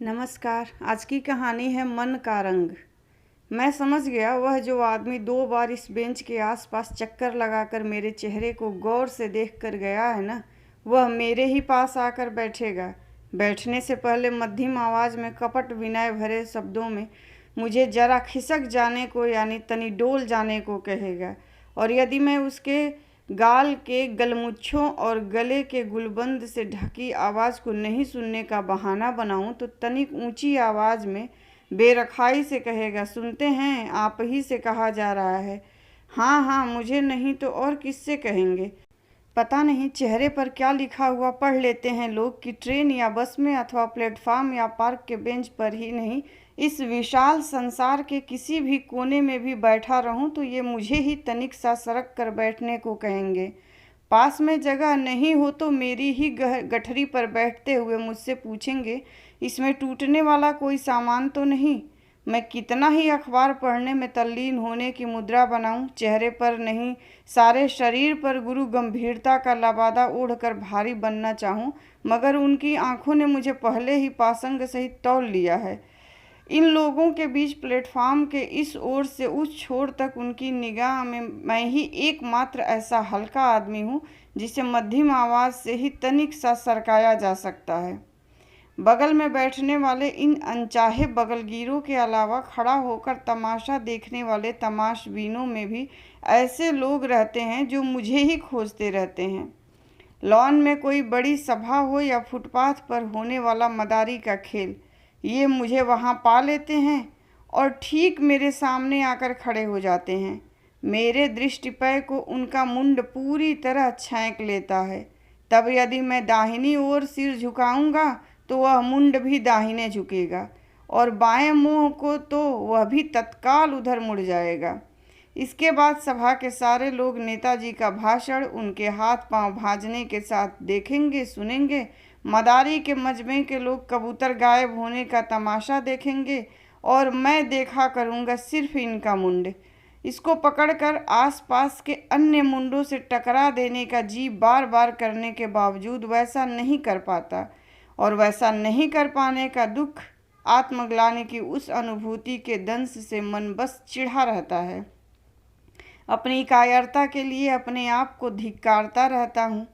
नमस्कार। आज की कहानी है मन का रंग। मैं समझ गया वह जो आदमी 2 बार इस बेंच के आसपास चक्कर लगाकर मेरे चेहरे को गौर से देख कर गया है ना, वह मेरे ही पास आकर बैठेगा। बैठने से पहले मध्यम आवाज़ में कपट विनय भरे शब्दों में मुझे जरा खिसक जाने को यानी तनी डोल जाने को कहेगा। और यदि मैं उसके गाल के गलमुच्छों और गले के गुलबंद से ढकी आवाज़ को नहीं सुनने का बहाना बनाऊं तो तनिक ऊंची आवाज़ में बेरखाई से कहेगा, सुनते हैं, आप ही से कहा जा रहा है। हाँ हाँ, मुझे नहीं तो और किससे कहेंगे। पता नहीं चेहरे पर क्या लिखा हुआ पढ़ लेते हैं लोग कि ट्रेन या बस में अथवा प्लेटफार्म या पार्क के बेंच पर ही नहीं, इस विशाल संसार के किसी भी कोने में भी बैठा रहूं तो ये मुझे ही तनिक सा सरक कर बैठने को कहेंगे। पास में जगह नहीं हो तो मेरी ही गठरी पर बैठते हुए मुझसे पूछेंगे, इसमें टूटने वाला कोई सामान तो नहीं। मैं कितना ही अखबार पढ़ने में तल्लीन होने की मुद्रा बनाऊं, चेहरे पर नहीं सारे शरीर पर गुरु गंभीरता का लबादा ओढ़कर भारी बनना चाहूं, मगर उनकी आंखों ने मुझे पहले ही पासंग सहित तौल लिया है। इन लोगों के बीच प्लेटफार्म के इस ओर से उस छोर तक उनकी निगाह में मैं ही एकमात्र ऐसा हल्का आदमी हूँ जिसे मध्यम आवाज़ से ही तनिक सा सरकाया जा सकता है। बगल में बैठने वाले इन अनचाहे बगलगीरों के अलावा खड़ा होकर तमाशा देखने वाले तमाशबीनों में भी ऐसे लोग रहते हैं जो मुझे ही खोजते रहते हैं। लॉन में कोई बड़ी सभा हो या फुटपाथ पर होने वाला मदारी का खेल, ये मुझे वहाँ पा लेते हैं और ठीक मेरे सामने आकर खड़े हो जाते हैं। मेरे दृष्टिपय को उनका मुंड पूरी तरह छेंक लेता है। तब यदि मैं दाहिनी ओर सिर झुकाऊंगा तो वह मुंड भी दाहिने झुकेगा और बाएं मुंह को तो वह भी तत्काल उधर मुड़ जाएगा। इसके बाद सभा के सारे लोग नेताजी का भाषण उनके हाथ पांव भाजने के साथ देखेंगे, सुनेंगे। मदारी के मजमे के लोग कबूतर गायब होने का तमाशा देखेंगे और मैं देखा करूँगा सिर्फ इनका मुंड। इसको पकड़कर आसपास के अन्य मुंडों से टकरा देने का जी बार बार करने के बावजूद वैसा नहीं कर पाता, और वैसा नहीं कर पाने का दुख, आत्मग्लानि की उस अनुभूति के दंश से मन बस चिढ़ा रहता है। अपनी कायरता के लिए अपने आप को धिक्कारता रहता हूँ।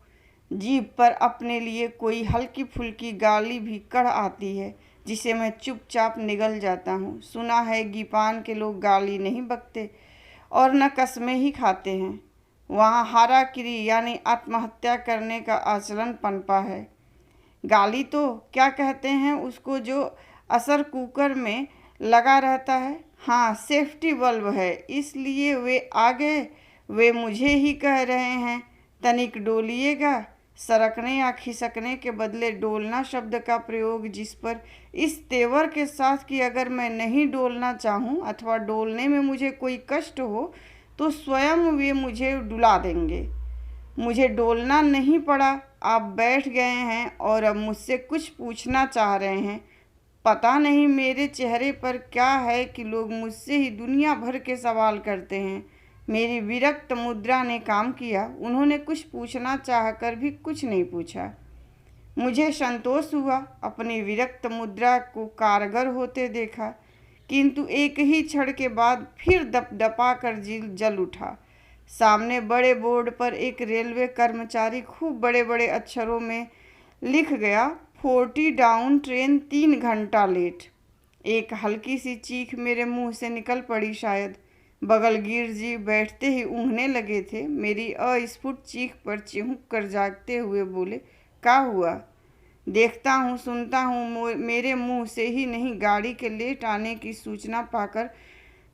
जीभ पर अपने लिए कोई हल्की फुल्की गाली भी कढ़ आती है जिसे मैं चुपचाप निगल जाता हूँ। सुना है गीपान के लोग गाली नहीं बकते और न कस्में ही खाते हैं। वहाँ हाराकिरी यानी आत्महत्या करने का आचरण पनपा है। गाली तो क्या कहते हैं उसको जो असर कुकर में लगा रहता है, हाँ सेफ्टी बल्ब है, इसलिए वे आगे वे मुझे ही कह रहे हैं, तनिक डोलिएगा। सरकने या खिसकने के बदले डोलना शब्द का प्रयोग जिस पर इस तेवर के साथ कि अगर मैं नहीं डोलना चाहूँ अथवा डोलने में मुझे कोई कष्ट हो तो स्वयं वे मुझे डुला देंगे। मुझे डोलना नहीं पड़ा, आप बैठ गए हैं और अब मुझसे कुछ पूछना चाह रहे हैं। पता नहीं मेरे चेहरे पर क्या है कि लोग मुझसे ही दुनिया भर के सवाल करते हैं। मेरी विरक्त मुद्रा ने काम किया। उन्होंने कुछ पूछना चाहकर भी कुछ नहीं पूछा। मुझे संतोष हुआ, अपनी विरक्त मुद्रा को कारगर होते देखा, किंतु एक ही क्षण के बाद फिर दपदपा कर जल उठा। सामने बड़े बोर्ड पर एक रेलवे कर्मचारी खूब बड़े बड़े अक्षरों में लिख गया, 40 डाउन, ट्रेन 3 घंटा लेट। एक हल्की सी चीख मेरे मुंह से निकल पड़ी शायद। बगलगीर जी बैठते ही ऊँघने लगे थे। मेरी अस्फुट चीख पर चिहुक कर जागते हुए बोले, क्या हुआ? देखता हूँ सुनता हूँ मेरे मुंह से ही नहीं, गाड़ी के लेट आने की सूचना पाकर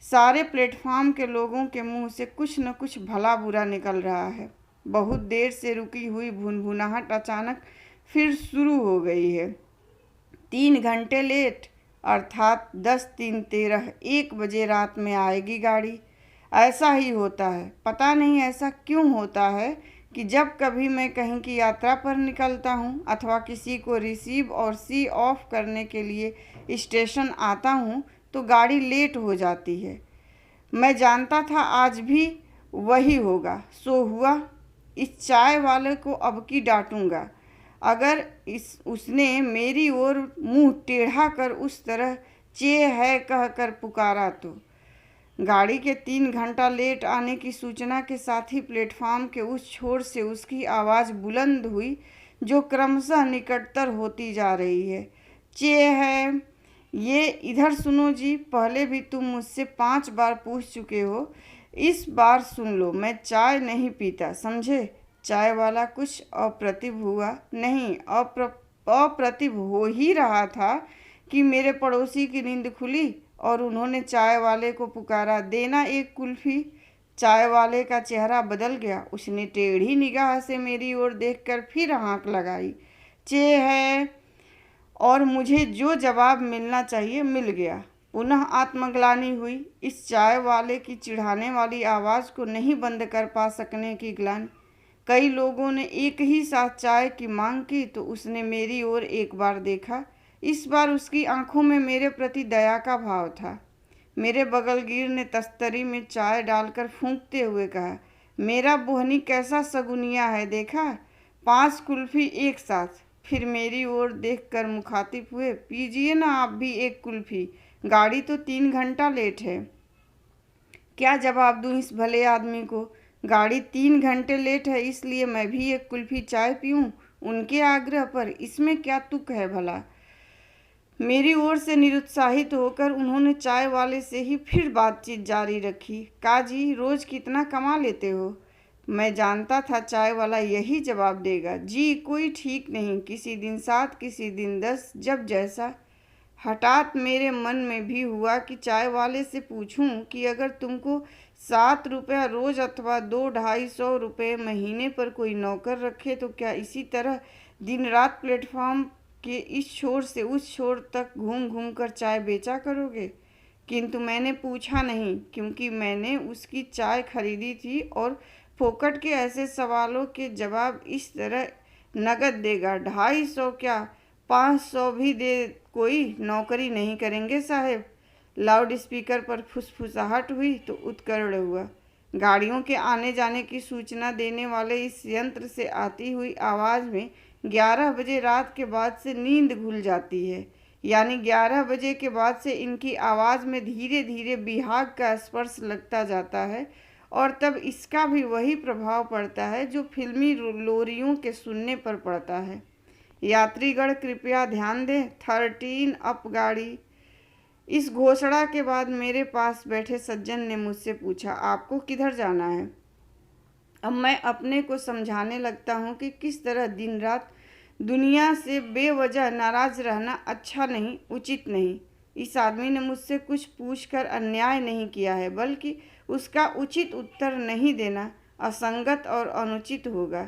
सारे प्लेटफार्म के लोगों के मुंह से कुछ न कुछ भला बुरा निकल रहा है। बहुत देर से रुकी हुई भुनभुनाहट अचानक फिर शुरू हो गई है। 3 घंटे लेट अर्थात 10:03 1 बजे रात में आएगी गाड़ी। ऐसा ही होता है। पता नहीं ऐसा क्यों होता है कि जब कभी मैं कहीं की यात्रा पर निकलता हूँ अथवा किसी को रिसीव और सी ऑफ करने के लिए स्टेशन आता हूँ तो गाड़ी लेट हो जाती है। मैं जानता था आज भी वही होगा, सो हुआ। इस चाय वाले को अब की डांटूंगा। अगर उसने मेरी ओर मुंह टेढ़ा कर उस तरह चे है कहकर पुकारा तो। गाड़ी के 3 घंटा लेट आने की सूचना के साथ ही प्लेटफॉर्म के उस छोर से उसकी आवाज़ बुलंद हुई, जो क्रमशः निकटतर होती जा रही है। चे है, ये इधर सुनो जी, पहले भी तुम मुझसे 5 बार पूछ चुके हो, इस बार सुन लो, मैं चाय नहीं पीता, समझे। चाय वाला कुछ अप्रतिभ हुआ नहीं, अप्रतिभ हो ही रहा था कि मेरे पड़ोसी की नींद खुली और उन्होंने चाय वाले को पुकारा, देना एक कुल्फी। चाय वाले का चेहरा बदल गया, उसने टेढ़ी निगाह से मेरी ओर देखकर फिर हाँक लगाई। चे है, और मुझे जो जवाब मिलना चाहिए मिल गया। पुनः आत्मग्लानि हुई, इस चाय वाले की चिढ़ाने वाली आवाज़ को नहीं बंद कर पा सकने की ग्लानि। कई लोगों ने एक ही साथ चाय की मांग की तो उसने मेरी ओर एक बार देखा। इस बार उसकी आंखों में मेरे प्रति दया का भाव था। मेरे बगलगीर ने तस्तरी में चाय डालकर फूंकते हुए कहा, मेरा बोहनी कैसा सगुनिया है, देखा, 5 कुल्फी एक साथ। फिर मेरी ओर देखकर मुखातिब हुए, पीजिए ना आप भी एक कुल्फी, गाड़ी तो 3 घंटा लेट है। क्या जवाब दूं इस भले आदमी को। गाड़ी 3 घंटे लेट है इसलिए मैं भी एक कुल्फी चाय पीऊं उनके आग्रह पर, इसमें क्या तुक है भला। मेरी ओर से निरुत्साहित होकर उन्होंने चाय वाले से ही फिर बातचीत जारी रखी। काजी, रोज कितना कमा लेते हो। मैं जानता था चाय वाला यही जवाब देगा, जी कोई ठीक नहीं, किसी दिन 7 किसी दिन 10, जब जैसा। हठात मेरे मन में भी हुआ कि चाय वाले से पूछूं कि अगर तुमको 7 रुपया रोज अथवा 200-250 रुपये महीने पर कोई नौकर रखे तो क्या इसी तरह दिन रात प्लेटफॉर्म के इस छोर से उस छोर तक घूम घूम कर चाय बेचा करोगे। किंतु मैंने पूछा नहीं, क्योंकि मैंने उसकी चाय खरीदी थी और फोकट के ऐसे सवालों के जवाब इस तरह नगद देगा, 250 क्या 500 भी दे कोई नौकरी नहीं करेंगे साहेब। लाउड स्पीकर पर फुसफुसाहट हुई तो उत्कर्ण हुआ। गाड़ियों के आने जाने की सूचना देने वाले इस यंत्र से आती हुई आवाज़ में 11 बजे रात के बाद से नींद घुल जाती है, यानी 11 बजे के बाद से इनकी आवाज़ में धीरे धीरे बिहाग का स्पर्श लगता जाता है और तब इसका भी वही प्रभाव पड़ता है जो फिल्मी लोरियों के सुनने पर पड़ता है। यात्रीगण कृपया ध्यान दें, 13 अप गाड़ी। इस घोषणा के बाद मेरे पास बैठे सज्जन ने मुझसे पूछा, आपको किधर जाना है। अब मैं अपने को समझाने लगता हूँ कि किस तरह दिन रात दुनिया से बेवजह नाराज रहना अच्छा नहीं, उचित नहीं। इस आदमी ने मुझसे कुछ पूछकर अन्याय नहीं किया है, बल्कि उसका उचित उत्तर नहीं देना असंगत और अनुचित होगा,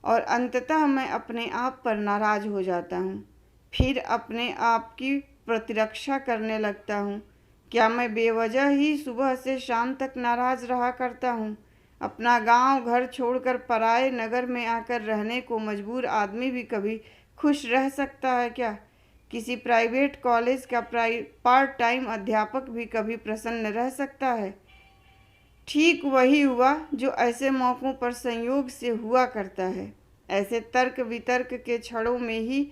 और अंततः मैं अपने आप पर नाराज हो जाता हूँ। फिर अपने आप की प्रतिरक्षा करने लगता हूँ। क्या मैं बेवजह ही सुबह से शाम तक नाराज रहा करता हूँ। अपना गांव घर छोड़कर पराए नगर में आकर रहने को मजबूर आदमी भी कभी खुश रह सकता है क्या। किसी प्राइवेट कॉलेज का पार्ट टाइम अध्यापक भी कभी प्रसन्न रह सकता है। ठीक वही हुआ जो ऐसे मौक़ों पर संयोग से हुआ करता है। ऐसे तर्क वितर्क के क्षणों में ही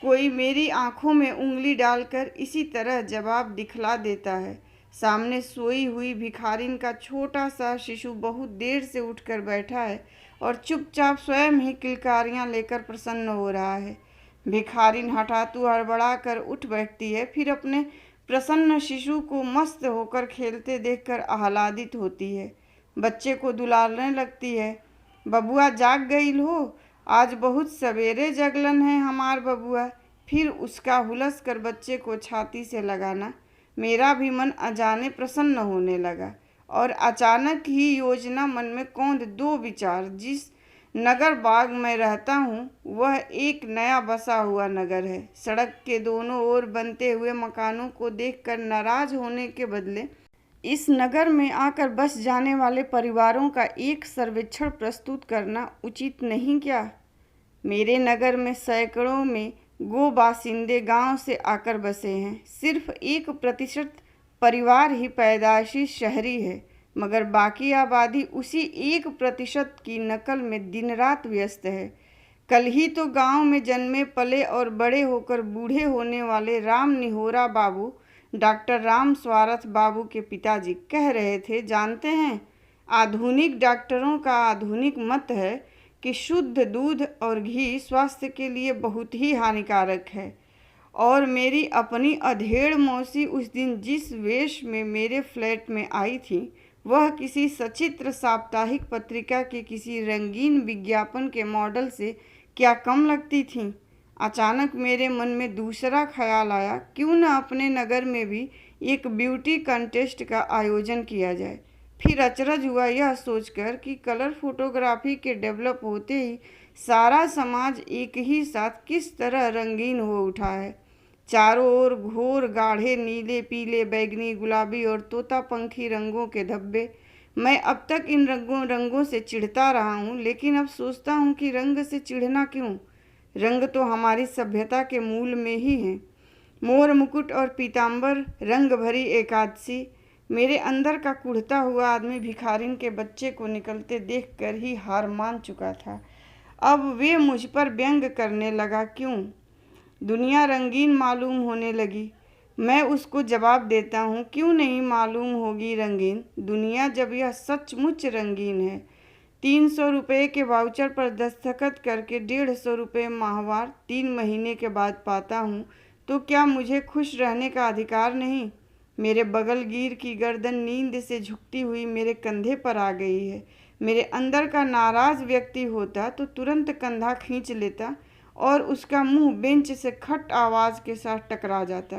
कोई मेरी आंखों में उंगली डालकर इसी तरह जवाब दिखला देता है। सामने सोई हुई भिखारिन का छोटा सा शिशु बहुत देर से उठकर बैठा है और चुपचाप स्वयं ही किलकारियाँ लेकर प्रसन्न हो रहा है। भिखारिन हठातू हड़बड़ा कर उठ बैठती है, फिर अपने प्रसन्न शिशु को मस्त होकर खेलते देखकर आह्लादित होती है। बच्चे को दुलारने लगती है। बबुआ जाग गई हो, आज बहुत सवेरे जगलन है हमार बबुआ। फिर उसका हुलस कर बच्चे को छाती से लगाना। मेरा भी मन अजाने प्रसन्न होने लगा और अचानक ही योजना मन में कौंध 2 विचार। जिस नगर बाग में रहता हूँ वह एक नया बसा हुआ नगर है। सड़क के दोनों ओर बनते हुए मकानों को देखकर नाराज होने के बदले इस नगर में आकर बस जाने वाले परिवारों का एक सर्वेक्षण प्रस्तुत करना उचित नहीं क्या। मेरे नगर में सैकड़ों में गो बासिंदे गांव से आकर बसे हैं। सिर्फ 1% परिवार ही पैदाइशी शहरी है, मगर बाकी आबादी उसी 1% की नकल में दिन रात व्यस्त है। कल ही तो गांव में जन्मे पले और बड़े होकर बूढ़े होने वाले राम निहोरा बाबू डॉक्टर राम स्वारथ बाबू के पिताजी कह रहे थे, जानते हैं, आधुनिक डॉक्टरों का आधुनिक मत है कि शुद्ध दूध और घी स्वास्थ्य के लिए बहुत ही हानिकारक है। और मेरी अपनी अधेड़ मौसी उस दिन जिस वेश में मेरे फ्लैट में आई थी, वह किसी सचित्र साप्ताहिक पत्रिका के किसी रंगीन विज्ञापन के मॉडल से क्या कम लगती थीं। अचानक मेरे मन में दूसरा ख्याल आया, क्यों न अपने नगर में भी एक ब्यूटी कंटेस्ट का आयोजन किया जाए। फिर अचरज हुआ यह सोचकर कि कलर फोटोग्राफी के डेवलप होते ही सारा समाज एक ही साथ किस तरह रंगीन हो उठा है। चारों ओर घोर गाढ़े नीले, पीले, बैगनी, गुलाबी और तोता पंखी रंगों के धब्बे। मैं अब तक इन रंगों से चिढ़ता रहा हूँ, लेकिन अब सोचता हूँ कि रंग से चिढ़ना क्यों। रंग तो हमारी सभ्यता के मूल में ही हैं। मोर मुकुट और पीताम्बर, रंग भरी एकादशी। मेरे अंदर का कुढ़ता हुआ आदमी भिखारिन के बच्चे को निकलते देखकर ही हार मान चुका था। अब वे मुझ पर व्यंग करने लगा, क्यों? दुनिया रंगीन मालूम होने लगी। मैं उसको जवाब देता हूँ, क्यों नहीं मालूम होगी रंगीन दुनिया, जब यह सचमुच रंगीन है। 300 रुपये के वाउचर पर दस्तखत करके 150 रुपये माहवार 3 महीने के बाद पाता हूँ, तो क्या मुझे खुश रहने का अधिकार नहीं? मेरे बगलगीर की गर्दन नींद से झुकती हुई मेरे कंधे पर आ गई है। मेरे अंदर का नाराज व्यक्ति होता तो तुरंत कंधा खींच लेता और उसका मुंह बेंच से खट आवाज़ के साथ टकरा जाता,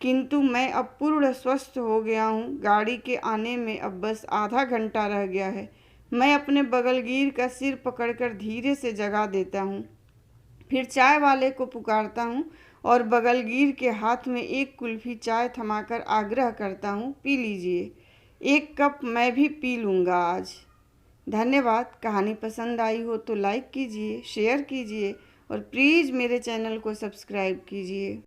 किंतु मैं अब पूर्ण स्वस्थ हो गया हूँ। गाड़ी के आने में अब बस आधा घंटा रह गया है। मैं अपने बगलगीर का सिर पकड़कर धीरे से जगा देता हूँ, फिर चाय वाले को पुकारता हूँ और बगलगीर के हाथ में एक कुल्फी चाय थमाकर आग्रह करता हूँ, पी लीजिए, एक कप मैं भी पी लूँगा आज। धन्यवाद। कहानी पसंद आई हो तो लाइक कीजिए, शेयर कीजिए और प्लीज़ मेरे चैनल को सब्सक्राइब कीजिए।